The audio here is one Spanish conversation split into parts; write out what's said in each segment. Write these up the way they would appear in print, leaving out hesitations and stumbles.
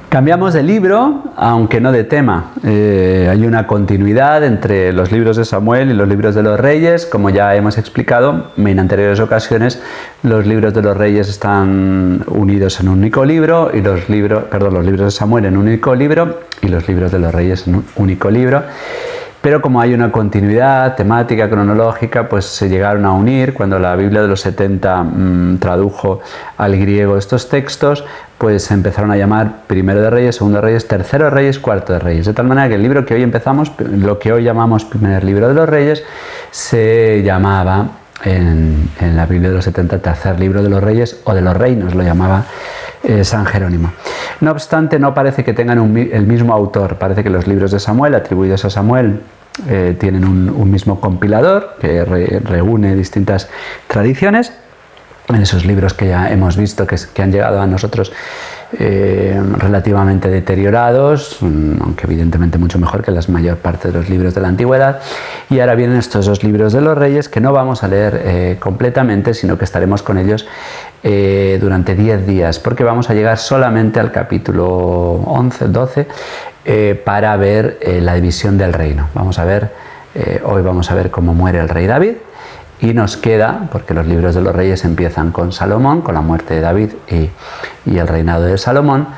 Cambiamos de libro, aunque no de tema. Hay una continuidad entre los libros de Samuel y los libros de los Reyes. Como ya hemos explicado en anteriores ocasiones, los libros de los Reyes están unidos en un único libro y los libros de Samuel en un único libro y los libros de los Reyes en un único libro. Pero como hay una continuidad temática, cronológica, pues se llegaron a unir. Cuando la Biblia de los 70 tradujo al griego estos textos, pues se empezaron a llamar Primero de Reyes, Segundo de Reyes, Tercero de Reyes, Cuarto de Reyes. De tal manera que el libro que hoy empezamos, lo que hoy llamamos Primer Libro de los Reyes, se llamaba en la Biblia de los 70 Tercer Libro de los Reyes o de los Reinos, lo llamaba San Jerónimo. No obstante, no parece que tengan el mismo autor. Parece que los libros de Samuel, atribuidos a Samuel, tienen un mismo compilador que reúne distintas tradiciones. En esos libros que ya hemos visto que han llegado a nosotros relativamente deteriorados, aunque evidentemente mucho mejor que la mayor parte de los libros de la antigüedad. Y ahora vienen estos dos libros de los Reyes que no vamos a leer completamente, sino que estaremos con ellos durante 10 días, porque vamos a llegar solamente al capítulo 11, 12, para ver la división del reino. Hoy vamos a ver cómo muere el rey David. Y nos queda, porque los libros de los Reyes empiezan con Salomón, con la muerte de David y el reinado de Salomón,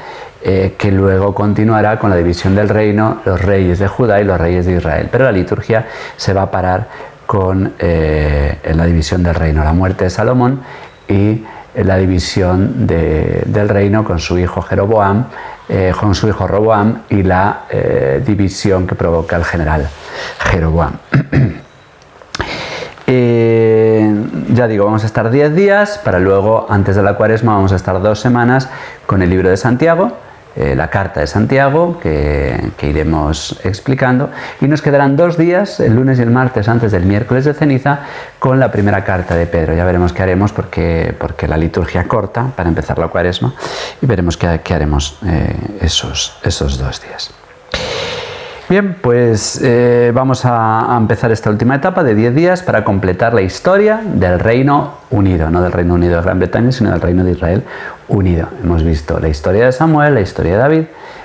que luego continuará con la división del reino, los reyes de Judá y los reyes de Israel. Pero la liturgia se va a parar con la división del reino, la muerte de Salomón y la división del reino con su hijo Jeroboam, con su hijo Roboam y la división que provoca el general Jeroboam. Ya digo, vamos a estar 10 días, para luego, antes de la Cuaresma, vamos a estar 2 semanas con el libro de Santiago, la carta de Santiago, que iremos explicando, y nos quedarán 2 días, el lunes y el martes, antes del miércoles de ceniza, con la primera carta de Pedro. Ya veremos qué haremos, porque la liturgia corta para empezar la Cuaresma, y veremos qué haremos esos 2 días. Bien, pues vamos a empezar esta última etapa de 10 días para completar la historia del Reino Unido, no del Reino Unido de Gran Bretaña, sino del Reino de Israel unido. Hemos visto la historia de Samuel, la historia de David,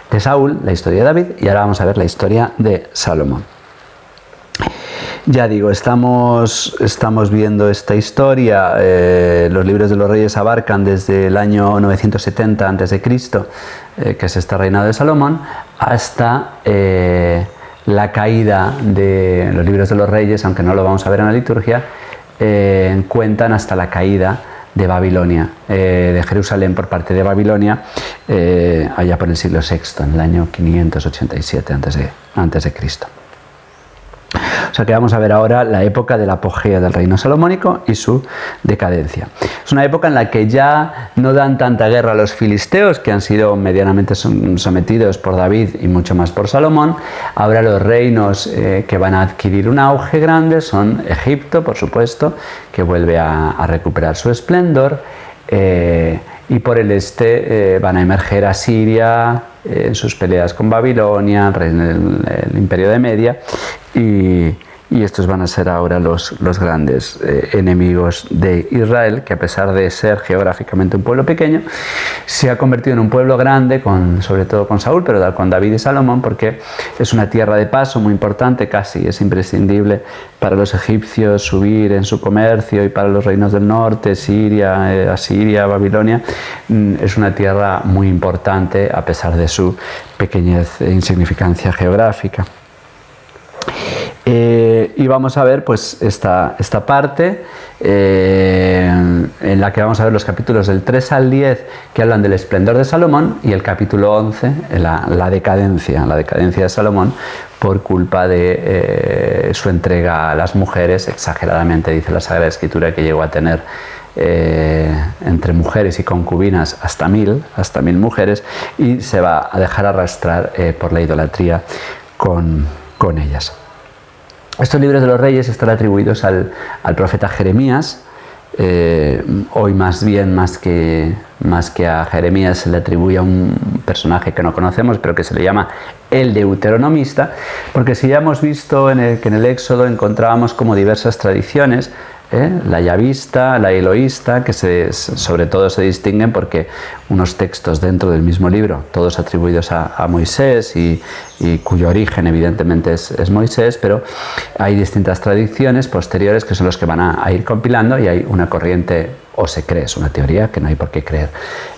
de Saúl, la historia de David, y ahora vamos a ver la historia de Salomón. Ya digo, estamos viendo esta historia. Los libros de los Reyes abarcan desde el año 970 a.C., que es este reinado de Salomón, hasta la caída de los libros de los Reyes, aunque no lo vamos a ver en la liturgia, cuentan hasta la caída de Babilonia, de Jerusalén por parte de Babilonia, allá por el siglo VI, en el año 587 antes de Cristo. O sea que vamos a ver ahora la época del apogeo del reino salomónico y su decadencia. Es una época en la que ya no dan tanta guerra a los filisteos, que han sido medianamente sometidos por David y mucho más por Salomón. Ahora los reinos que van a adquirir un auge grande son Egipto, por supuesto, que vuelve a recuperar su esplendor, y por el este van a emerger Asiria en sus peleas con Babilonia, el imperio de Media, y estos van a ser ahora los grandes enemigos de Israel, que a pesar de ser geográficamente un pueblo pequeño, se ha convertido en un pueblo grande, sobre todo con Saúl, pero con David y Salomón, porque es una tierra de paso muy importante, casi es imprescindible para los egipcios subir en su comercio, y para los reinos del norte, Siria, Asiria, Babilonia. Es una tierra muy importante a pesar de su pequeñez e insignificancia geográfica. Y vamos a ver pues esta parte en la que vamos a ver los capítulos del 3 al 10 que hablan del esplendor de Salomón, y el capítulo 11 la decadencia de Salomón por culpa de su entrega a las mujeres. Exageradamente dice la Sagrada Escritura que llegó a tener entre mujeres y concubinas hasta 1000 mujeres, y se va a dejar arrastrar por la idolatría con ellas. Estos libros de los Reyes están atribuidos al profeta Jeremías. Hoy más que a Jeremías se le atribuye a un personaje que no conocemos, pero que se le llama el deuteronomista, porque si ya hemos visto que en el Éxodo encontrábamos como diversas tradiciones La yavista, la eloísta, que sobre todo se distinguen porque unos textos dentro del mismo libro, todos atribuidos a Moisés y cuyo origen evidentemente es Moisés, pero hay distintas tradiciones posteriores que son los que van a ir compilando, y hay una corriente, o se cree, es una teoría que no hay por qué creer,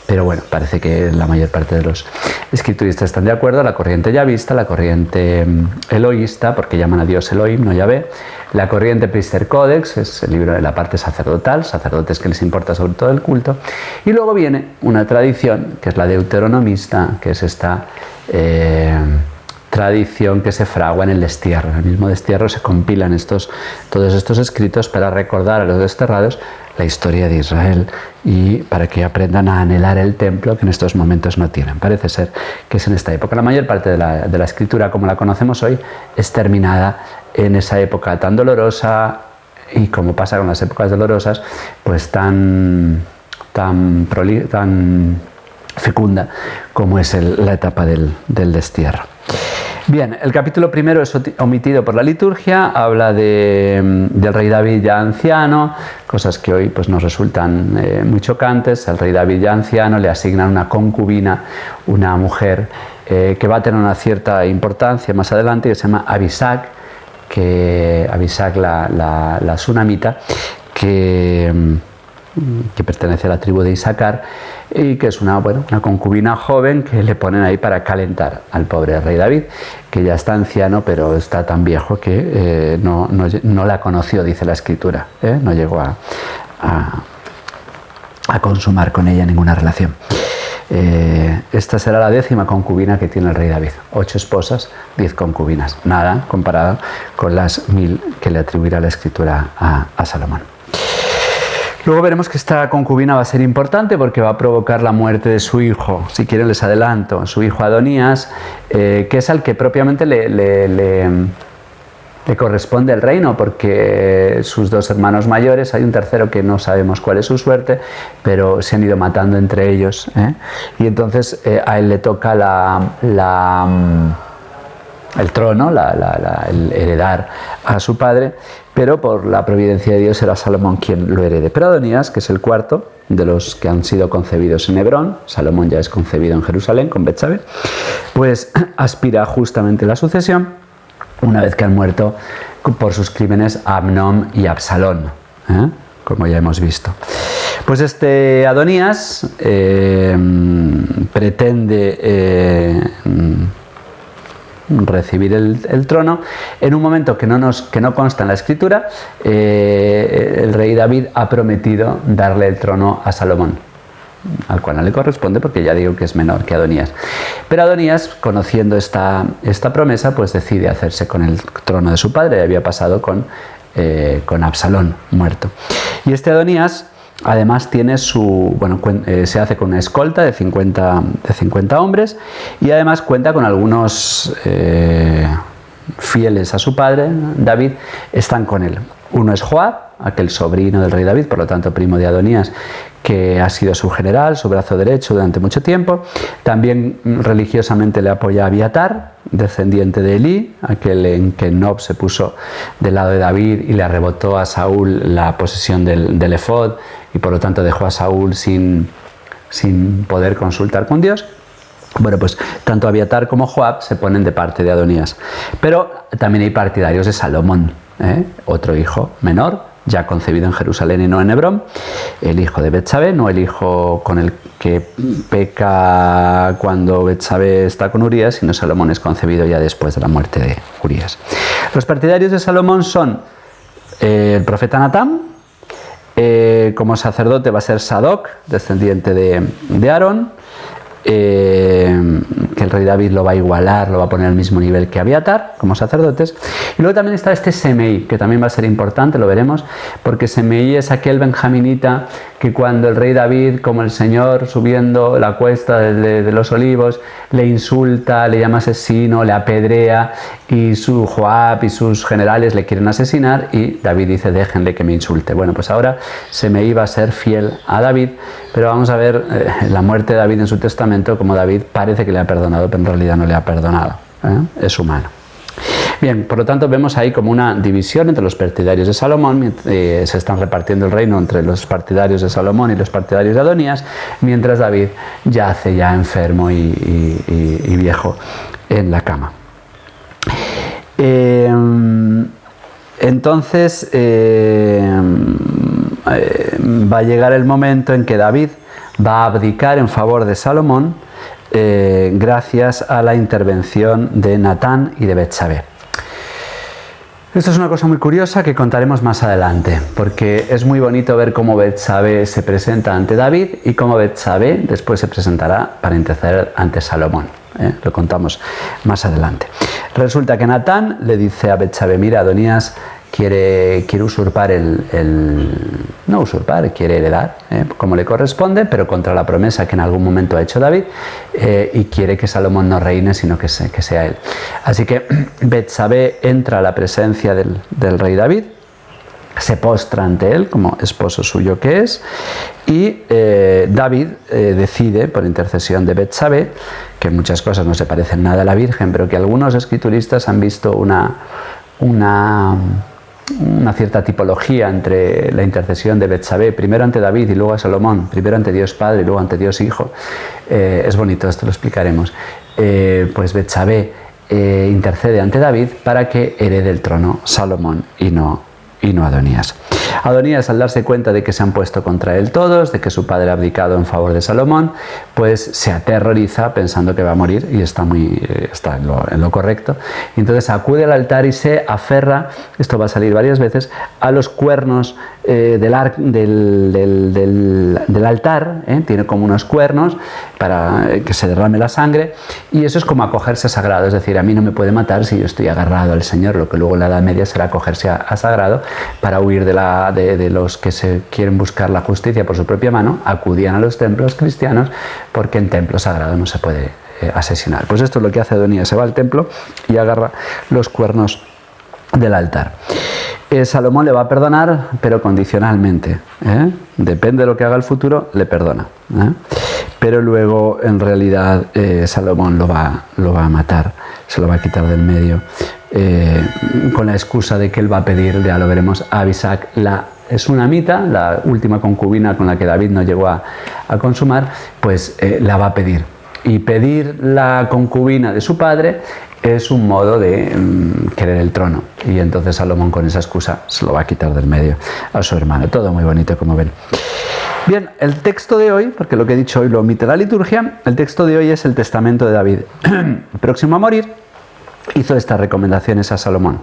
pero bueno, parece que la mayor parte de los escrituristas están de acuerdo: la corriente yavista, la corriente eloísta, porque llaman a Dios Elohim, no Yahvé; la corriente Priester Codex, es el libro de la parte sacerdotal, sacerdotes que les importa sobre todo el culto; y luego viene una tradición que es la deuteronomista, que es esta tradición que se fragua en el destierro. En el mismo destierro se compilan todos estos escritos para recordar a los desterrados la historia de Israel y para que aprendan a anhelar el templo que en estos momentos no tienen. Parece ser que es en esta época. La mayor parte de la escritura como la conocemos hoy es terminada en esa época tan dolorosa, y como pasa con las épocas dolorosas, pues tan fecunda como es la etapa del destierro. Bien, el capítulo primero es omitido por la liturgia, habla del rey David ya anciano, cosas que hoy pues, nos resultan muy chocantes. El rey David ya anciano, le asignan una concubina, una mujer que va a tener una cierta importancia más adelante, que se llama Abisag, la sunamita, que pertenece a la tribu de Isaacar, y que es una concubina joven que le ponen ahí para calentar al pobre rey David, que ya está anciano, pero está tan viejo que no la conoció, dice la escritura, no llegó a consumar con ella ninguna relación. Esta será la 10ª concubina que tiene el rey David: 8 esposas, 10 concubinas, nada comparado con las 1000 que le atribuirá la escritura a Salomón. Luego veremos que esta concubina va a ser importante porque va a provocar la muerte de su hijo. Si quieren les adelanto, su hijo Adonías, que es al que propiamente le corresponde el reino, porque sus 2 hermanos mayores, hay un tercero que no sabemos cuál es su suerte, pero se han ido matando entre ellos, y entonces a él le toca el trono, el heredar a su padre, pero por la providencia de Dios será Salomón quien lo herede. Pero Adonías, que es el cuarto de los que han sido concebidos en Hebrón, Salomón ya es concebido en Jerusalén con Betsabé, pues aspira justamente a la sucesión una vez que han muerto por sus crímenes Amnón y Absalón, como ya hemos visto. Pues este Adonías pretende recibir el trono en un momento que no consta en la escritura. El rey David ha prometido darle el trono a Salomón, al cual no le corresponde porque ya digo que es menor que Adonías. Pero Adonías, conociendo esta promesa, pues decide hacerse con el trono de su padre. Había pasado con Absalón muerto. Y este Adonías además tiene se hace con una escolta de 50 hombres, y además cuenta con algunos fieles a su padre, David, están con él. Uno es Joab, aquel sobrino del rey David, por lo tanto primo de Adonías, que ha sido su general, su brazo derecho durante mucho tiempo. También religiosamente le apoya a Abiatar, descendiente de Elí, aquel en que Nob se puso del lado de David y le arrebotó a Saúl la posesión del efod, y por lo tanto dejó a Saúl sin poder consultar con Dios. Bueno, pues tanto Abiatar como Joab se ponen de parte de Adonías. Pero también hay partidarios de Salomón, otro hijo menor, ya concebido en Jerusalén y no en Hebrón, el hijo de Betsabé, no el hijo con el que peca cuando Betsabé está con Urías, sino Salomón es concebido ya después de la muerte de Urías. Los partidarios de Salomón son el profeta Natán, como sacerdote va a ser Sadoc, descendiente de Aarón, que el rey David lo va a igualar, lo va a poner al mismo nivel que Abiatar como sacerdotes. Y luego también está este Semei, que también va a ser importante, lo veremos, porque Semei es aquel benjaminita que cuando el rey David, como el Señor subiendo la cuesta de los olivos, le insulta, le llama asesino, le apedrea, y su Joab y sus generales le quieren asesinar, y David dice: déjenle que me insulte. Bueno, pues ahora Semei va a ser fiel a David, pero vamos a ver la muerte de David en su testamento, como David parece que le ha perdonado, pero en realidad no le ha perdonado, es humano. Bien, por lo tanto vemos ahí como una división entre los partidarios de Salomón, se están repartiendo el reino entre los partidarios de Salomón y los partidarios de Adonías, mientras David yace ya enfermo y viejo en la cama. Entonces va a llegar el momento en que David va a abdicar en favor de Salomón gracias a la intervención de Natán y de Betsabé. Esto es una cosa muy curiosa que contaremos más adelante, porque es muy bonito ver cómo Betsabé se presenta ante David y cómo Betsabé después se presentará para interceder ante Salomón. Lo contamos más adelante. Resulta que Natán le dice a Betsabé: mira, Adonías quiere usurpar no usurpar, quiere heredar, como le corresponde, pero contra la promesa que en algún momento ha hecho David, y quiere que Salomón no reine, sino que sea él. Así que Betsabé entra a la presencia del rey David, se postra ante él como esposo suyo que es, y David decide, por intercesión de Betsabé, que en muchas cosas no se parecen nada a la Virgen, pero que algunos escrituristas han visto una cierta tipología entre la intercesión de Betsabé, primero ante David y luego a Salomón, primero ante Dios Padre y luego ante Dios Hijo. Es bonito, esto lo explicaremos. Pues Betsabé intercede ante David para que herede el trono Salomón y no Adonías. Adonías, al darse cuenta de que se han puesto contra él todos, de que su padre ha abdicado en favor de Salomón, pues se aterroriza pensando que va a morir, y está en lo correcto. Y entonces acude al altar y se aferra, esto va a salir varias veces, a los cuernos del altar, tiene como unos cuernos para que se derrame la sangre, y eso es como acogerse a sagrado, es decir, a mí no me puede matar si yo estoy agarrado al Señor, lo que luego en la Edad Media será acogerse a sagrado, para huir de los que se quieren buscar la justicia por su propia mano. Acudían a los templos cristianos porque en templo sagrado no se puede asesinar. Pues esto es lo que hace Adonías, se va al templo y agarra los cuernos del altar. Salomón le va a perdonar, pero condicionalmente, depende de lo que haga el futuro, le perdona, pero luego en realidad Salomón lo va a matar, se lo va a quitar del medio, con la excusa de que él va a pedir, ya lo veremos, a Abisac, la sunamita, la última concubina con la que David no llegó a consumar, pues la va a pedir. Y pedir la concubina de su padre es un modo de querer el trono, y entonces Salomón, con esa excusa, se lo va a quitar del medio a su hermano. Todo muy bonito, como ven. Bien, el texto de hoy, porque lo que he dicho hoy lo omite la liturgia, el texto de hoy es el testamento de David. Próximo a morir, hizo estas recomendaciones a Salomón: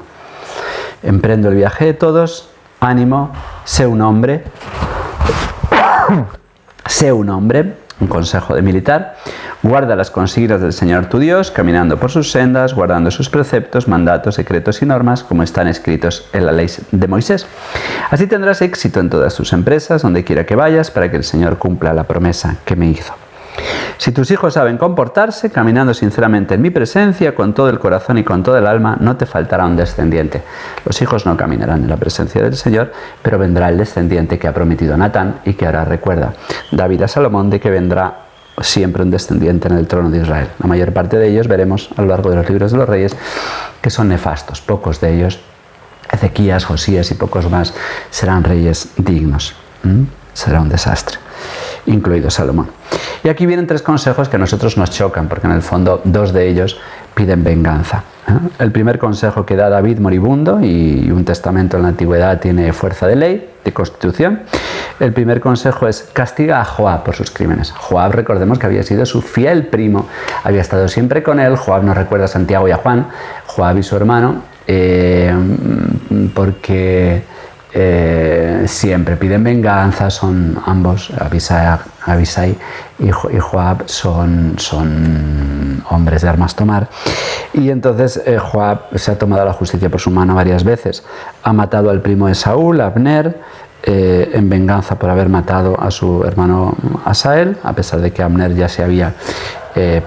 emprendo el viaje de todos, ánimo, sé un hombre, un consejo de militar, guarda las consignas del Señor tu Dios, caminando por sus sendas, guardando sus preceptos, mandatos, decretos y normas, como están escritos en la ley de Moisés. Así tendrás éxito en todas tus empresas, donde quiera que vayas, para que el Señor cumpla la promesa que me hizo. Si tus hijos saben comportarse, caminando sinceramente en mi presencia, con todo el corazón y con todo el alma, no te faltará un descendiente. Los hijos no caminarán en la presencia del Señor, pero vendrá el descendiente que ha prometido Natán y que ahora recuerda David a Salomón de que vendrá siempre un descendiente en el trono de Israel. La mayor parte de ellos, veremos a lo largo de los libros de los reyes, que son nefastos. Pocos de ellos, Ezequías, Josías y pocos más, serán reyes dignos. Será un desastre, incluido Salomón. Y aquí vienen tres consejos que a nosotros nos chocan, porque en el fondo dos de ellos piden venganza. El primer consejo que da David moribundo, y un testamento en la antigüedad tiene fuerza de ley, de constitución. El primer consejo es: castiga a Joab por sus crímenes. Joab, recordemos que había sido su fiel primo, había estado siempre con él. Joab nos recuerda a Santiago y a Juan, Joab y su hermano, porque siempre piden venganza. Son ambos, Abisai y Joab, son hombres de armas tomar, y entonces Joab se ha tomado la justicia por su mano varias veces. Ha matado al primo de Saúl, Abner, en venganza por haber matado a su hermano Asael, a pesar de que Abner ya se había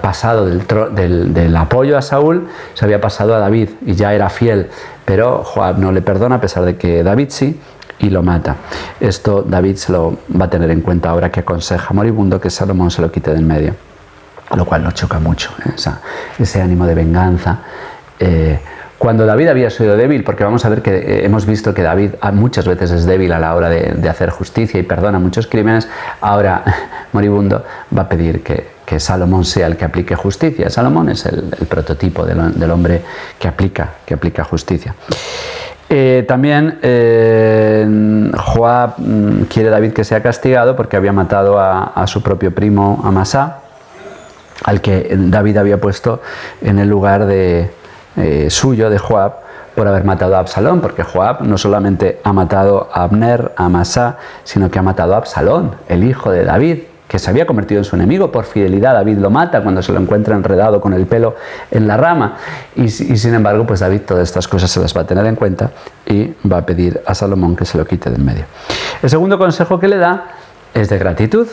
pasado del apoyo a Saúl, se había pasado a David y ya era fiel, pero Joab no le perdona, a pesar de que David sí, y lo mata. Esto David se lo va a tener en cuenta ahora que aconseja moribundo que Salomón se lo quite del medio, lo cual nos choca mucho, ese ánimo de venganza Cuando David había sido débil, porque vamos a ver que hemos visto que David muchas veces es débil a la hora de hacer justicia y perdona muchos crímenes, ahora moribundo va a pedir que Salomón sea el que aplique justicia. Salomón es el prototipo del hombre que aplica justicia. También Joab quiere David que sea castigado porque había matado a su propio primo Amasá, al que David había puesto en el lugar suyo de Joab por haber matado a Absalón, porque Joab no solamente ha matado a Abner, a Amasá, sino que ha matado a Absalón, el hijo de David, que se había convertido en su enemigo. Por fidelidad David lo mata cuando se lo encuentra enredado con el pelo en la rama, y sin embargo pues David todas estas cosas se las va a tener en cuenta y va a pedir a Salomón que se lo quite de en medio. El segundo consejo que le da es de gratitud.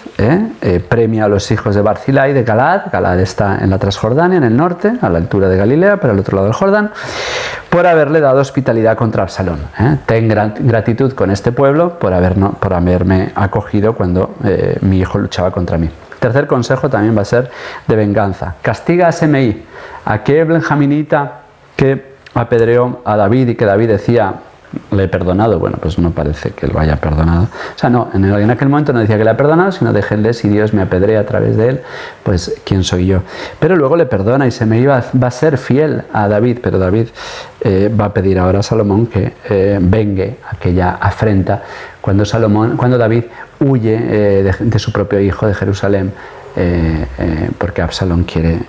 Premia a los hijos de Barzilai de Galaad. Galaad está en la Transjordania, en el norte, a la altura de Galilea, pero al otro lado del Jordán, por haberle dado hospitalidad contra Absalón. Ten gratitud con este pueblo por haberme acogido cuando mi hijo luchaba contra mí. Tercer consejo también va a ser de venganza. Castiga a Semei, aquel benjaminita que apedreó a David y que David decía: le he perdonado. Bueno, pues no parece que lo haya perdonado. O sea, no, en aquel momento no decía que le ha perdonado, sino déjenle, si Dios me apedrea a través de él, pues ¿quién soy yo? Pero luego le perdona y va a ser fiel a David, pero David va a pedir ahora a Salomón que vengue aquella afrenta cuando David huye de su propio hijo de Jerusalén, porque Absalón quiere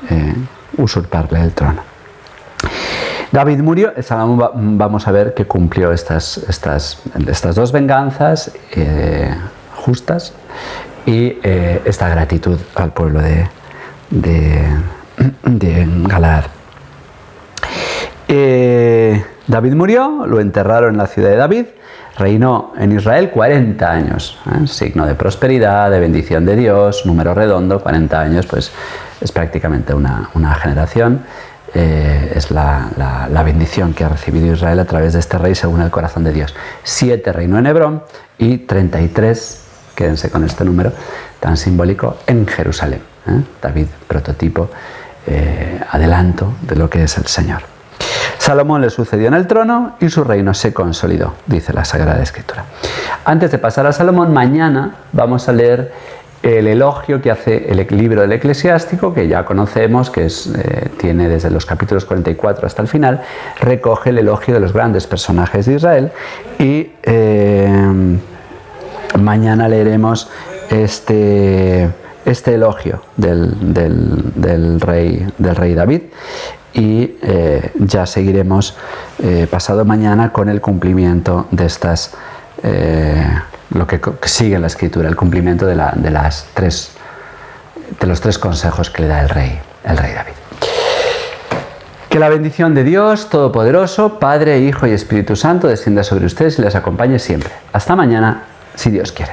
usurparle el trono. David murió, Salomón vamos a ver que cumplió estas dos venganzas justas y esta gratitud al pueblo de Galaad. David murió, lo enterraron en la ciudad de David, reinó en Israel 40 años, signo de prosperidad, de bendición de Dios, número redondo. 40 años pues es prácticamente una generación. Es la bendición que ha recibido Israel a través de este rey según el corazón de Dios. 7 reinó en Hebrón y 33, quédense con este número tan simbólico, en Jerusalén. David, prototipo, adelanto de lo que es el Señor. Salomón le sucedió en el trono y su reino se consolidó, dice la Sagrada Escritura. Antes de pasar a Salomón, mañana vamos a leer el elogio que hace el libro del Eclesiástico, que ya conocemos, que tiene desde los capítulos 44 hasta el final, recoge el elogio de los grandes personajes de Israel, y mañana leeremos este elogio del rey David, y ya seguiremos pasado mañana con el cumplimiento de estas lo que sigue en la Escritura, el cumplimiento de los 3 consejos que le da el rey David. Que la bendición de Dios Todopoderoso, Padre, Hijo y Espíritu Santo, descienda sobre ustedes y les acompañe siempre. Hasta mañana, si Dios quiere.